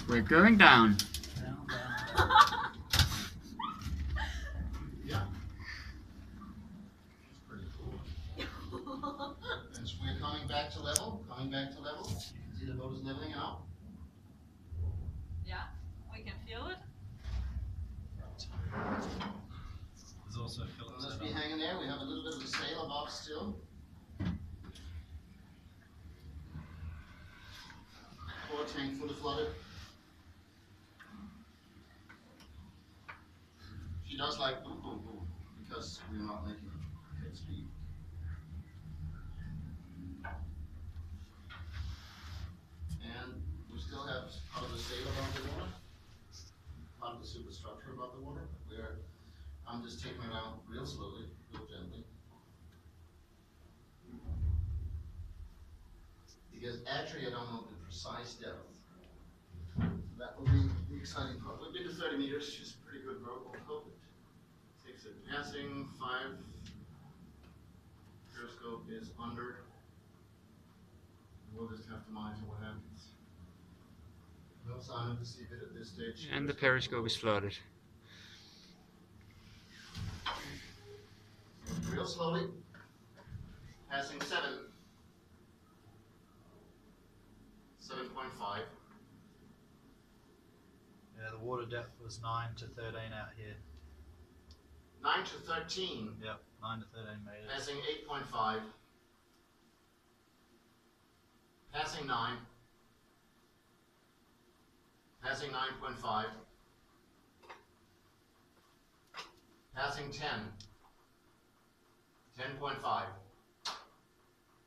We're going down. Yeah. It's pretty cool. And so we're coming back to level, See the boat is leveling out. Yeah, we can feel it. There's also Phillips. Let's be hanging there. We have a little bit of a sail above still. Core tank fully flooded. She does like boom, boom, boom, because we're not making head speed. And we still have part of the sail above the water, part of the superstructure above the water. I'm just taking it out real slowly, real gently. Because actually I don't know the precise depth. That will be the exciting part. We've been to 30 meters, she's a pretty good boat. We'll hope it takes it. Passing 5. Periscope is under. We'll just have to monitor what happens. No sign of the seabed at this stage. And the periscope is flooded. Real slowly. Passing 7. 7.5. Yeah, the water depth was 9 to 13 out here. 9 to 13. Yep, 9 to 13 meters. Passing 8.5. Passing 9. Passing 9.5. Passing 10. 10.5.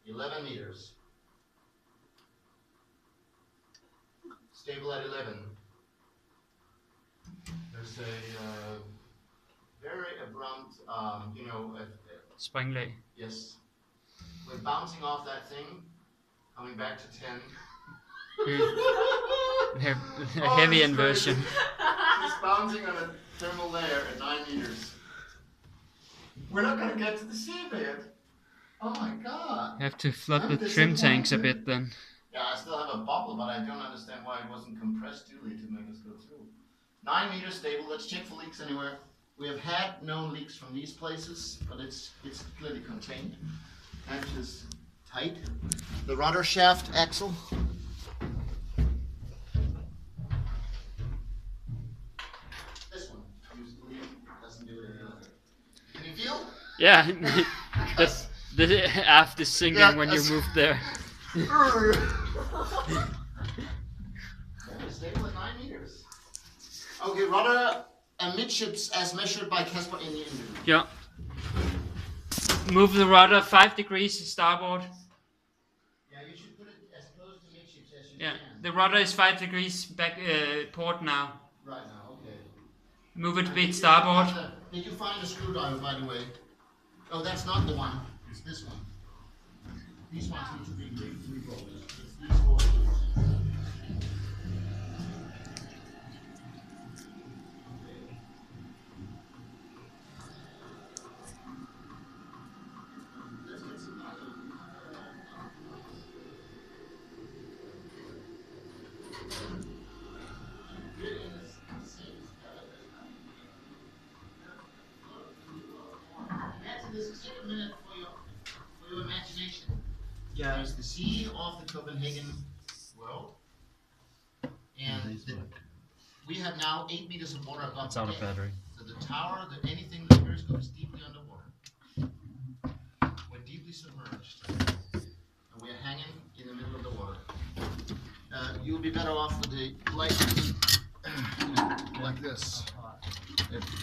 11 meters. Stable at 11. There's a very abrupt, Spring leg. yes. We're bouncing off that thing, coming back to 10. A heavy inversion. He's bouncing on a thermal layer at 9 meters. We're not going to get to the seabed. Oh my god. You have to flood the trim tanks a bit then. Yeah, I still have a bubble, but I don't understand why it wasn't compressed duly to make us go through. 9 meters stable. Let's check for leaks anywhere. We have had known leaks from these places, but it's clearly contained. Hatch is tight. The rudder shaft axle. This one usually doesn't do it anymore. Can you feel? Yeah, the aft is sinking when you move there. Very stable at 9 meters. Okay, rudder amidships as measured by Casper in the engine. Yeah. Move the rudder 5 degrees starboard. Yeah, you should put it as close to midships as you Yeah, can. the rudder is 5 degrees back port now. Right now, okay. Move it a bit starboard. Did you find a screwdriver, by the way? Oh, that's not the one. It's this one. These ones need to be rebolted. It's these 4 screws. Let's get some This is a minute for your imagination. Yeah. There's the sea off the Copenhagen world, and we have now 8 meters of water above It's out of battery. So the tower, anything, the periscope is deeply underwater. We're deeply submerged, and we're hanging in the middle of the water. You'll be better off with the light like this,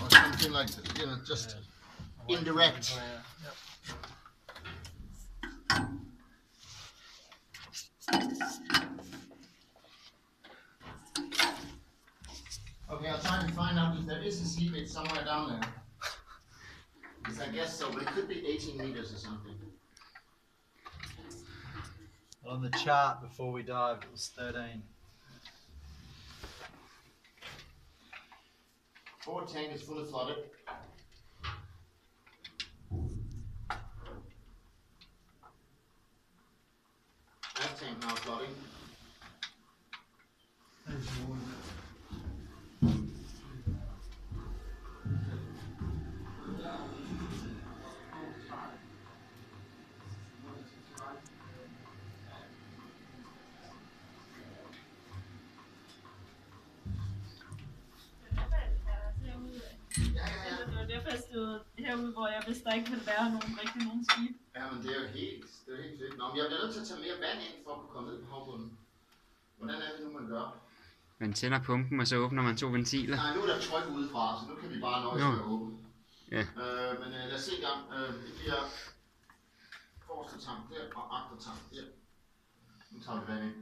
or something like that. Just indirect. Okay, I'll try to find out if there is a seabed somewhere down there. Because I guess so, but it could be 18 meters or something. On the chart before we dived, it was 13. Forward tank is fully flooded. Aft tank now flooding. There's water. rodfæstet herude, hvor jeg vidste, der ikke ville være nogen skib. Ja, men det er jo helt fedt. Nå, men jeg bliver nødt til at tage mere vand ind, for at kunne komme ned på havbunden. Hvordan er det nu, man gør? Man tænder pumpen, og så åbner man 2 ventiler. Nej, nu er der tryk udefra, så nu kan vi bare nøjes med at åbne. Ja. Men lad os se en gang. Det bliver forreste tank der, og agtertank der. Nu tager vi vand ind.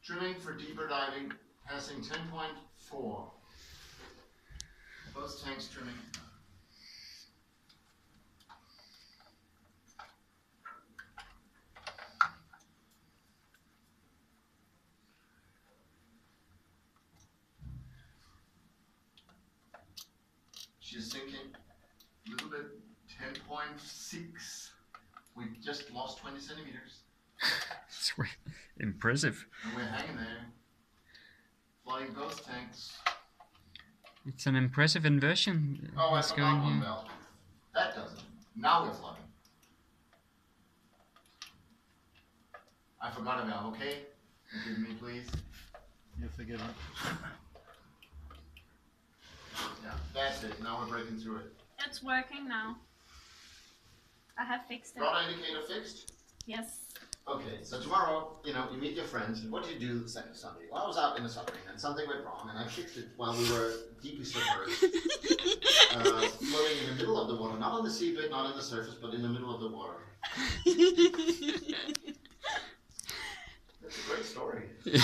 Trimming for deeper diving, passing 10.4. Both tanks trimming. She's sinking a little bit, 10.6. We just lost 20 centimeters. Sweet. Impressive. And we're hanging there, flooding both tanks. It's an impressive inversion. Oh, I that's forgot going one here. valve. That doesn't. Now we're flooding. I forgot a valve, okay? Forgive me, please. You're forgiven. Yeah, that's it. Now we're breaking through it. It's working now. I have fixed it. Rudder indicator fixed? Yes. Okay, so tomorrow, you meet your friends, and what do you do the second Sunday? Well, I was out in the submarine, and something went wrong, and I fixed it while we were deeply submerged. Floating in the middle of the water, not on the seabed, not on the surface, but in the middle of the water. That's a great story. Yeah.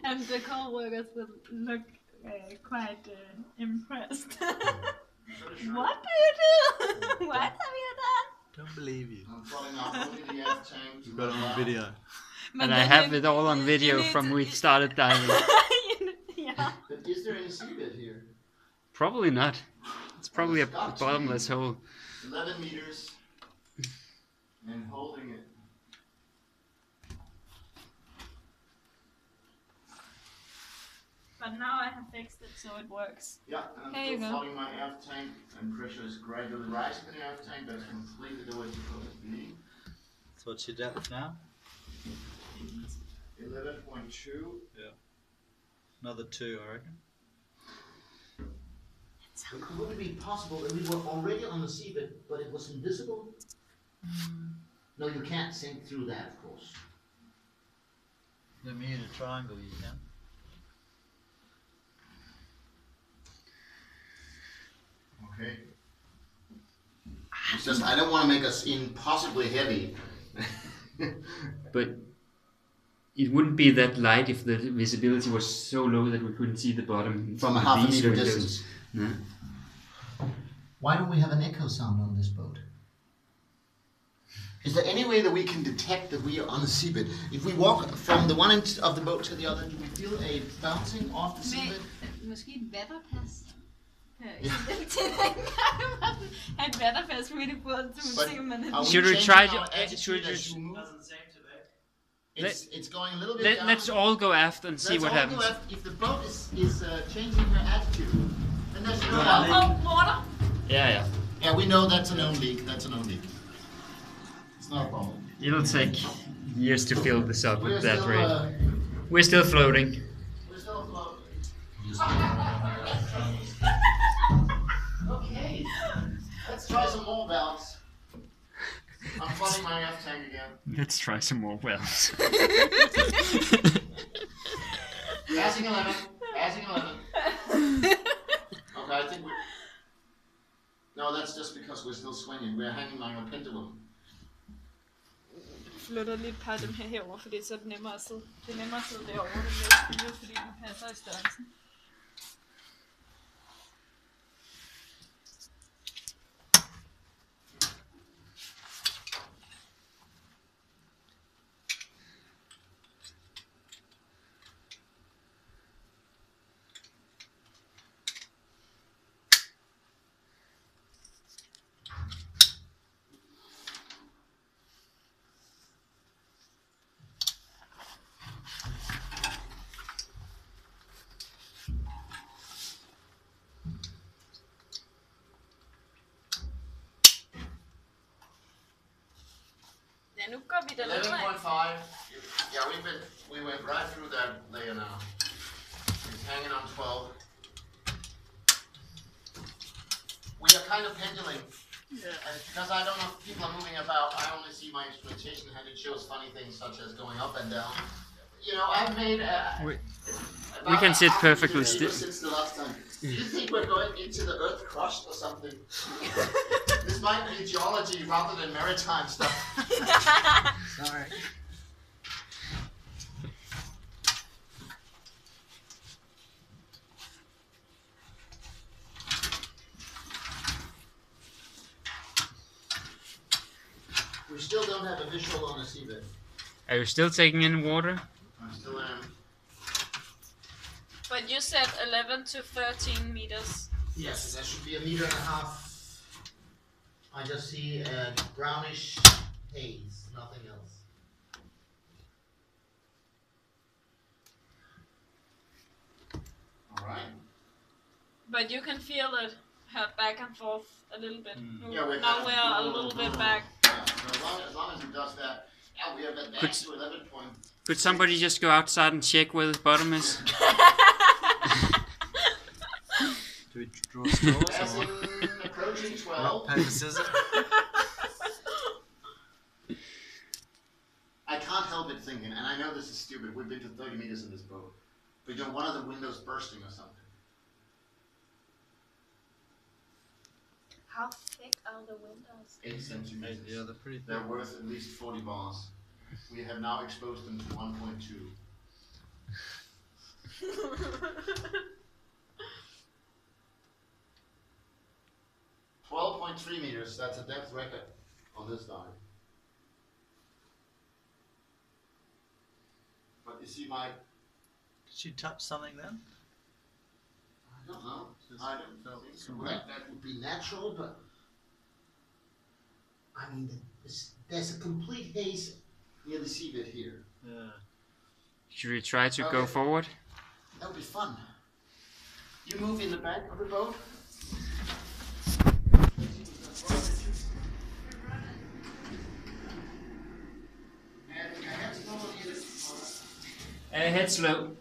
And the co-workers will look quite impressed. What do you do? What have you done? Don't believe you. I'm flooding out only the aft tank. You've got it on video. And I have it all on video from we started diving. Yeah. But is there any seabed here? Probably not. It's probably a It's got bottomless to be. hole. 11 meters and holding it. But now I have fixed it so it works. Yeah, and Here I'm you still go. flooding my aft tank, and pressure is gradually rising in the aft tank. That's completely the way it's supposed to be. So what's your depth now? 11.2. Another 2, I reckon. Would it be possible that we were already on the seabed, but it was invisible? No, you can't sink through that, of course. The Bermuda Triangle, you can. Okay. It's just I don't want to make us impossibly heavy. But it wouldn't be that light if the visibility was so low that we couldn't see the bottom From a with half a these meter windows. distance. No. Why don't we have an echo sound on this boat? Is there any way that we can detect that we are on the seabed? If we walk from the one end of the boat to the other, do we feel a bouncing off the seabed? Måske et vatterpas. Ja. Et vatterpas midt i båden, så But se, om man are Should we changing try our to- attitude should we as just- you move? Doesn't seem to be. It's going a little bit down. Let's all go aft and see Let's what all happens. go aft. If the boat is changing her attitude, then there's no Yeah. doubt. Oh, water! Yeah. Yeah, we know that's an own leak. That's an own leak. It's not a problem. It'll take years to fill this up We're at that still, rate. We're still floating. we're still afloat. Okay, let's try some more valves. I'm flooding my aft tank again. Let's try some more wells. Passing 11. Passing 11. Okay, I think we. No, that's just because we're still swinging. We're hanging like a pendulum. Flytter lige et par af dem her herover, fordi så er det nemmere at sidde. Det er nemmere at sidde derovre, det er mere, fordi den passer i størrelsen. Ja, nu går vi derned. 11.5. Yeah, we went right through that layer now. It's hanging on 12. We are kind of pendulating. Because I don't know if people are moving about, I only see my instrumentation and it shows funny things such as going up and down. You know, I've made We can sit perfectly still. Since the last time. Do you think we're going into the Earth crust or something? This might be geology rather than maritime stuff. Sorry. We still don't have a visual on the seabed. Are you still taking in water? I still am. But you said 11 to 13 meters. Yes, that should be 1.5 meters. I just see a brownish haze, nothing else. All right. But you can feel it back and forth a little bit. Yeah, Now we're a little bit back. Yeah, so as long as it does that, yeah, we have that back to 11 point. Could somebody just go outside and check where the bottom is? Do we draw straws As or in approaching rock, 12. paper, scissors? I can't help it thinking, and I know this is stupid, we've been to 30 meters in this boat, but you know, one of the windows bursting or something. How thick are the windows? 8 centimeters. Yeah, they're pretty thick. They're worth at least 40 bars. We have now exposed them to 1.2. 12.3 meters, that's a depth record on this dive. But you see my, Did you touch something then? I don't know, Just I don't felt think so. somewhere. That would be natural, but I mean, there's a complete haze near the seabed here. Yeah. Should we try to go Okay. forward? That would be fun. You move in the back of the boat. Head slow.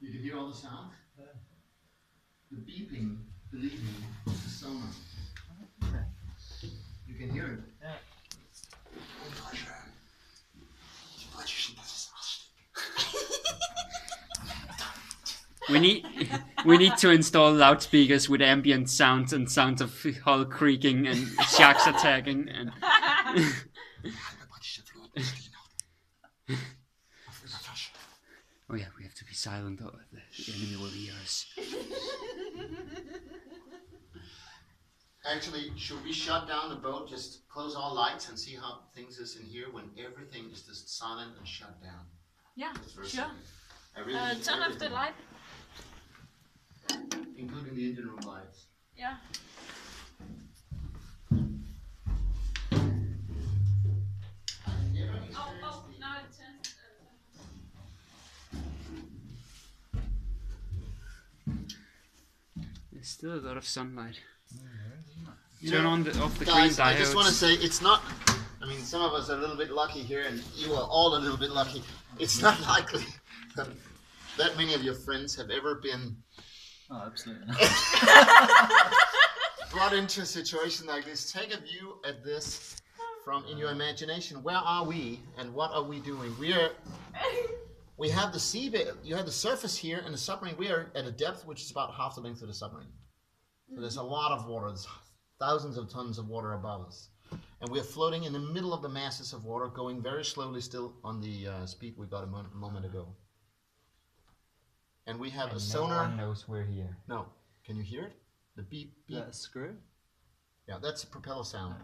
You can hear all the sound? Yeah. The beeping, believe me, is the sonar. Okay. You can hear it. Yeah. We need to install loudspeakers with ambient sounds and sounds of hull creaking and sharks attacking and oh yeah, we have to be silent or the enemy will hear us. Actually, should we shut down the boat, just close all lights and see how things is in here when everything is just silent and shut down? Yeah, Just for a sure. second. I really need Turn off the everything, light. including the engine room lights. Yeah. Oh, now it turns. There's still a lot of sunlight. You Turn know, on off the green guys, diodes. I just want to say it's not. I mean, some of us are a little bit lucky here, and you are all a little bit lucky. It's not likely that many of your friends have ever been Oh, absolutely. brought into a situation like this. Take a view at this from in your imagination. Where are we, and what are we doing? We have the seabed. You have the surface here, and the submarine. We are at a depth which is about half the length of the submarine. So there's a lot of water. There's thousands of tons of water above us. And we're floating in the middle of the masses of water, going very slowly still on the speed we got a moment ago. And we have a sonar. No one knows we're here. No. Can you hear it? The beep, beep. That screw? Yeah, that's a propeller sound.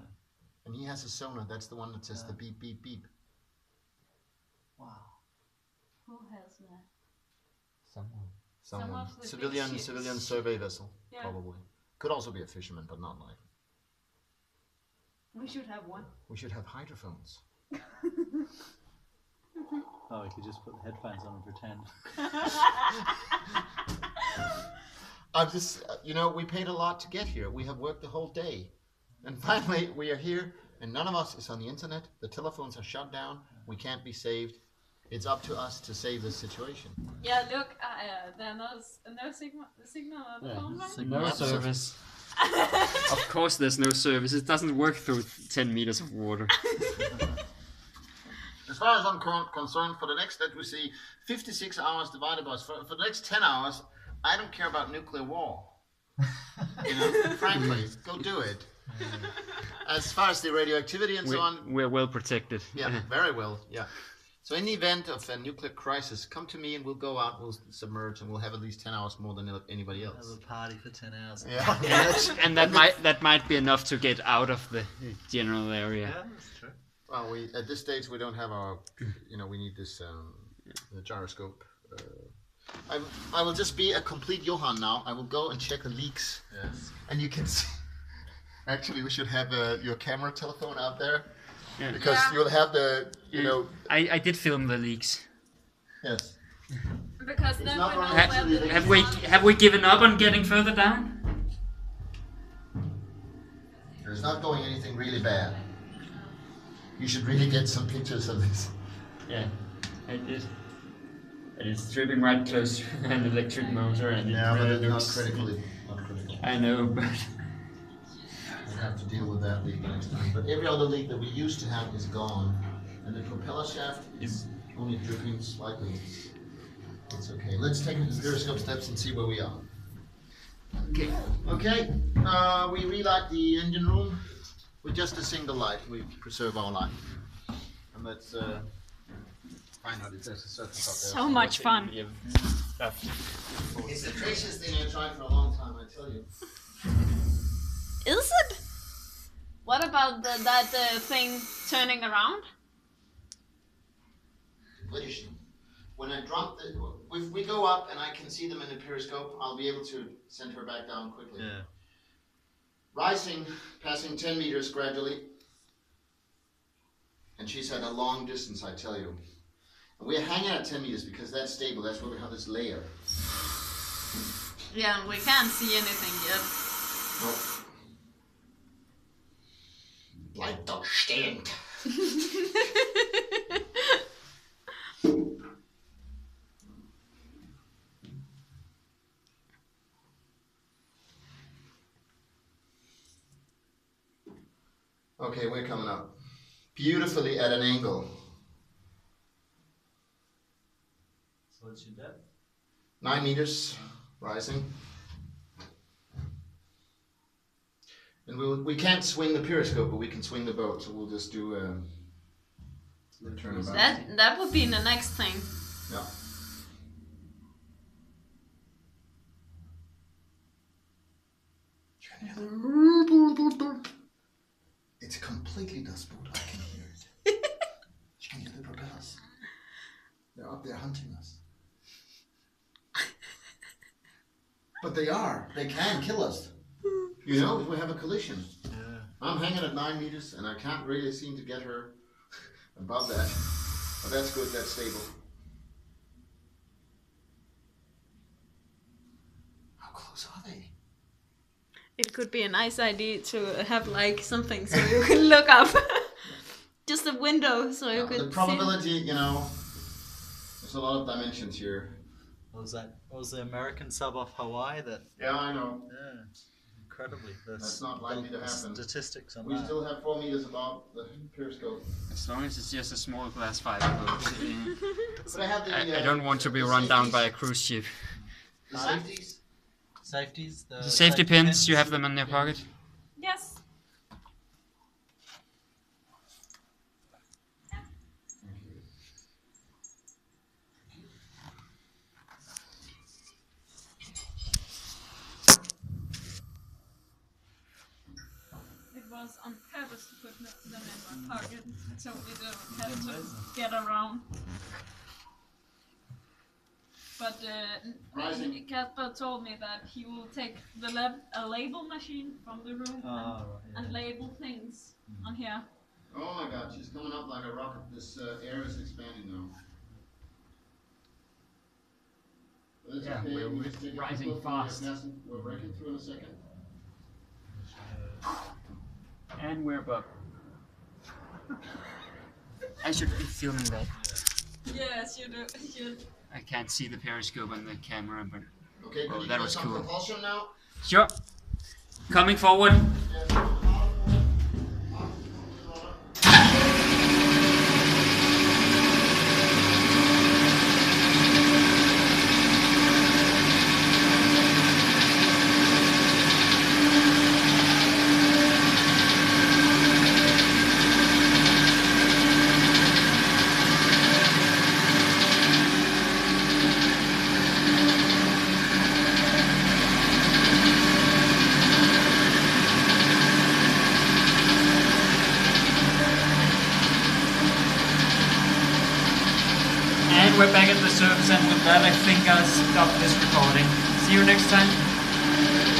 And he has a sonar. That's the one that says the beep, beep, beep. Wow. Who has that? Someone. Someone. of the big ships. Civilian survey vessel, Yeah. probably. Could also be a fisherman, but not likely. We should have one. We should have hydrophones. Oh, we could just put the headphones on and pretend. I'm just, we paid a lot to get here. We have worked the whole day. And finally, we are here, and none of us is on the internet. The telephones are shut down. We can't be saved. It's up to us to save this situation. Yeah, look, there's no signal on the phone, right? No service. Of course there's no service. It doesn't work through 10 meters of water. As far as I'm concerned, for the next, let me see, 56 hours divided by, for the next 10 hours, I don't care about nuclear war. Frankly, go do it. As far as the radioactivity and so on. We're well protected. Yeah, very well, yeah. So in the event of a nuclear crisis, come to me and we'll go out, we'll submerge, and we'll have at least 10 hours more than anybody else. Have a party for 10 hours. Yeah. And that might be enough to get out of the general area. Yeah, that's true. Well, at this stage we don't have our, we need this the gyroscope. I will just be a complete Johan now. I will go and check the leaks. Yes. And you can see. Actually, we should have your camera telephone out there. Yeah. Because you'll have the, I did film the leaks. Yes. Because then we know not running where actually, the Have we given up on getting further down? There's not going anything really bad. You should really get some pictures of this. Yeah, I did. And it's dripping right close to an electric motor, and Yeah, but it's not looks. critical. Not critical. I know, but We'll have to deal with that leak next time. But every other leak that we used to have is gone. And the propeller shaft is only dripping slightly. It's okay. Let's take the periscope steps and see where we are. Okay. Okay. We relight the engine room with just a single light. We preserve our light. And let's find out if there's a surface up there. so much fun. It's the craziest thing I've tried for a long time, I tell you. Is it? What about that thing turning around? When I drop if we go up and I can see them in the periscope, I'll be able to send her back down quickly. Yeah. Rising, passing 10 meters gradually. And she's at a long distance, I tell you. And we're hanging at 10 meters because that's stable. That's where we have this layer. Yeah, we can't see anything yet. Nope. Bleib doch stehen. Okay, we're coming up. Beautifully at an angle. So what's your depth? 9 meters, rising. And we can't swing the periscope, but we can swing the boat, so we'll just do a turnabout. That would be the next thing. Yeah. It's a completely dust boat. I can hear it. You can hear the propellers. They're up there hunting us. But they are. They can kill us. You know, if we have a collision. Yeah. I'm hanging at 9 meters and I can't really seem to get her above that. But that's good, that's stable. How close are they? It could be a nice idea to have like something so you can look up. Just a window so you could The probability, you know, there's a lot of dimensions here. What was the American sub off Hawaii that? Yeah, I know. Yeah, incredibly. That's not likely to happen. Statistics on We that. still have 4 meters above the periscope. As long as it's just a small glass fiber boat. But I have the. I don't want to be run down by a cruise ship. The safeties. Safeties. The safety pins, you have them in your pocket? Yes. It was on purpose to put them in my pocket so we don't have to get around. But Casper told me that he will take a label machine from the room and label things on here. Oh my god, she's coming up like a rocket. This air is expanding now. But it's Yeah, okay. we're We just take a rising quick look at fast. your passing. We're breaking through in a second. And we're above. I should be filming that. Yes, you do. You I can't see the periscope on the camera, but Okay, Oh, could you that give was us some cool. propulsion now? sure. Coming forward. And we're back at the surface, and with that I think I'll stop this recording. See you next time.